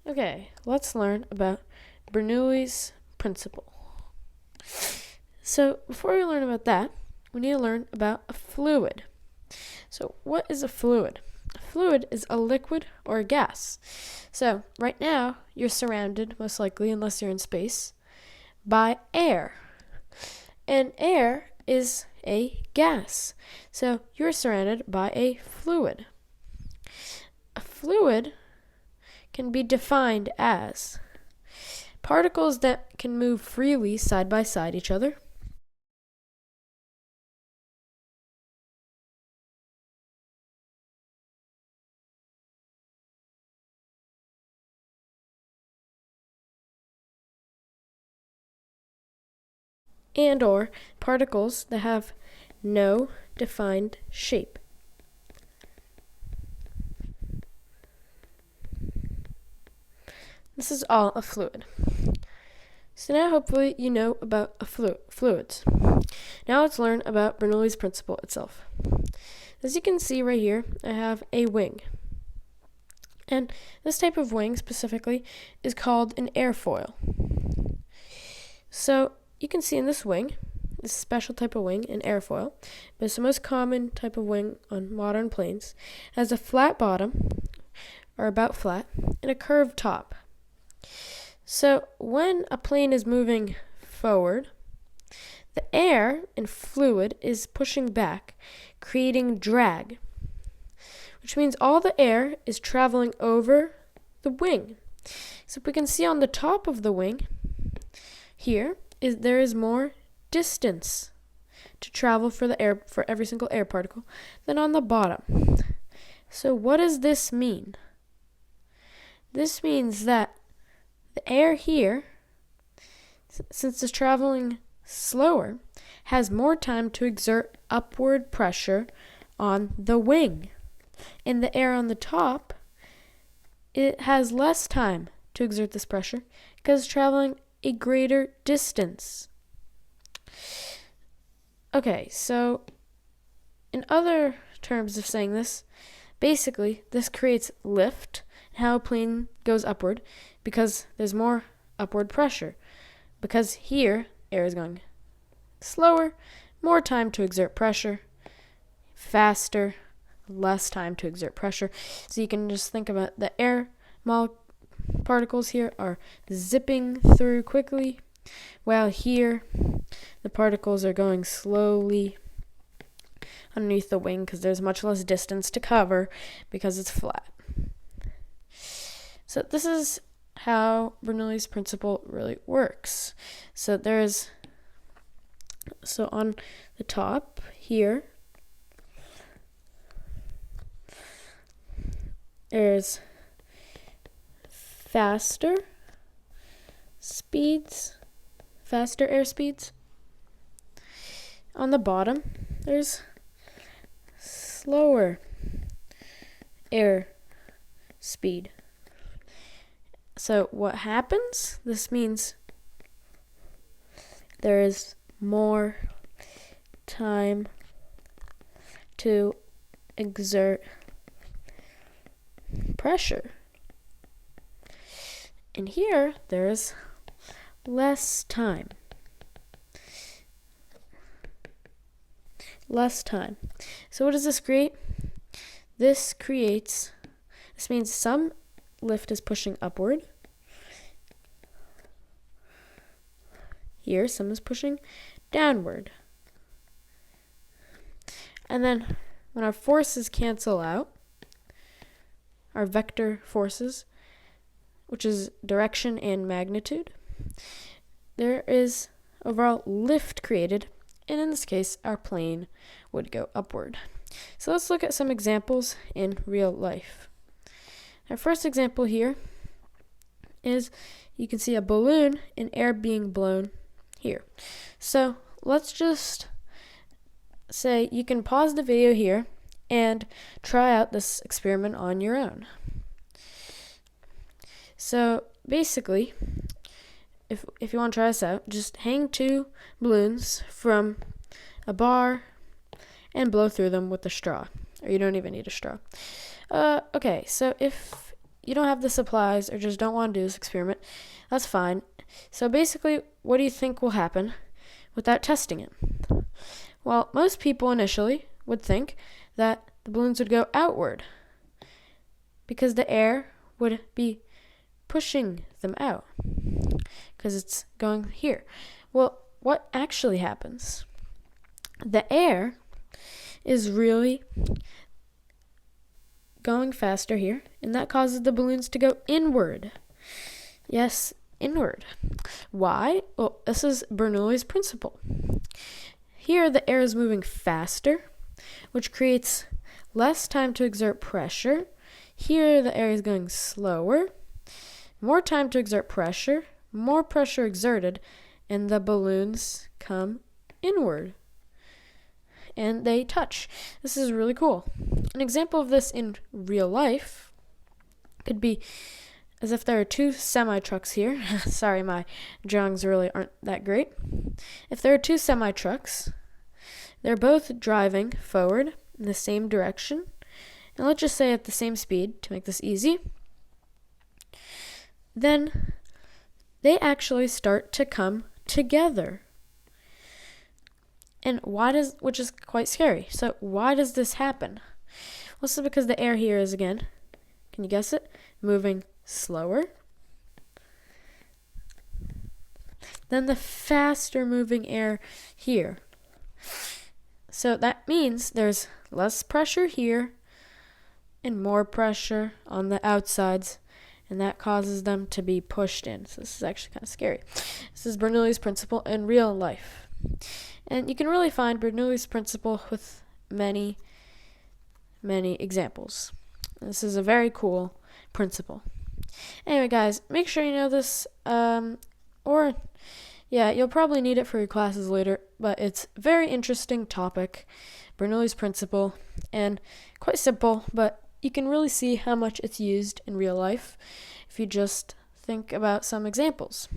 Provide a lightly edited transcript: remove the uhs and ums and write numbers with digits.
Okay, let's learn about Bernoulli's principle. So, before we learn about that, we need to learn about a fluid. So, what is a fluid? A fluid is a liquid or a gas. So, right now, you're surrounded, most likely, unless you're in space, by air. And air is a gas. So, you're surrounded by a fluid. A fluid can be defined as particles that can move freely side by side each other, and or particles that have no defined shape. This is all a fluid. So now hopefully you know about fluids. Now let's learn about Bernoulli's principle itself. As you can see right here, I have a wing. And this type of wing specifically is called an airfoil. So you can see in this wing, this special type of wing, an airfoil, but it's the most common type of wing on modern planes, has a flat bottom, or about flat, and a curved top. So when a plane is moving forward, the air and fluid is pushing back, creating drag, which means all the air is traveling over the wing. So we can see on the top of the wing here there is more distance to travel for every single air particle than on the bottom. So what does this mean? This means that the air here, since it's traveling slower, has more time to exert upward pressure on the wing. And the air on the top, it has less time to exert this pressure because it's traveling a greater distance. Okay, so in other terms of saying this, basically this creates lift, how a plane goes upward, because there's more upward pressure. Because here, air is going slower, more time to exert pressure, faster, less time to exert pressure. So you can just think about the air particles here are zipping through quickly, while here the particles are going slowly underneath the wing because there's much less distance to cover because it's flat. So this is how Bernoulli's principle really works. So on the top here, there's faster air speeds. On the bottom, there's slower air speed. So what happens? This means there is more time to exert pressure. And here, there's less time. So what does this create? This means some lift is pushing upward. Here, some is pushing downward. And then when our forces cancel out, our vector forces, which is direction and magnitude, there is overall lift created, and in this case, our plane would go upward. So let's look at some examples in real life. Our first example here is you can see a balloon and air being blown here. So let's just say you can pause the video here and try out this experiment on your own. So basically, if you want to try this out, just hang two balloons from a bar and blow through them with a straw. Or you don't even need a straw. Okay, so if you don't have the supplies or just don't want to do this experiment, that's fine. So basically, what do you think will happen without testing it? Well, most people initially would think that the balloons would go outward because the air would be pushing them out because it's going here. Well, what actually happens? The air is really going faster here, and that causes the balloons to go inward. Yes, inward. Why? Well, this is Bernoulli's principle. Here, the air is moving faster, which creates less time to exert pressure. Here, the air is going slower. More time to exert pressure, more pressure exerted, and the balloons come inward. And they touch. This is really cool. An example of this in real life could be as if there are two semi-trucks here. Sorry, my drawings really aren't that great. If there are two semi-trucks, they're both driving forward in the same direction. And let's just say at the same speed to make this easy. Then they actually start to come together. And which is quite scary. So why does this happen? Well, this is because the air here is, again, can you guess it? Moving slower. Than the faster moving air here. So that means there's less pressure here and more pressure on the outsides, and that causes them to be pushed in. So this is actually kind of scary. This is Bernoulli's principle in real life. And you can really find Bernoulli's principle with many, many examples. This is a very cool principle. Anyway, guys, make sure you know this, you'll probably need it for your classes later, but it's a very interesting topic, Bernoulli's principle, and quite simple, but you can really see how much it's used in real life if you just think about some examples.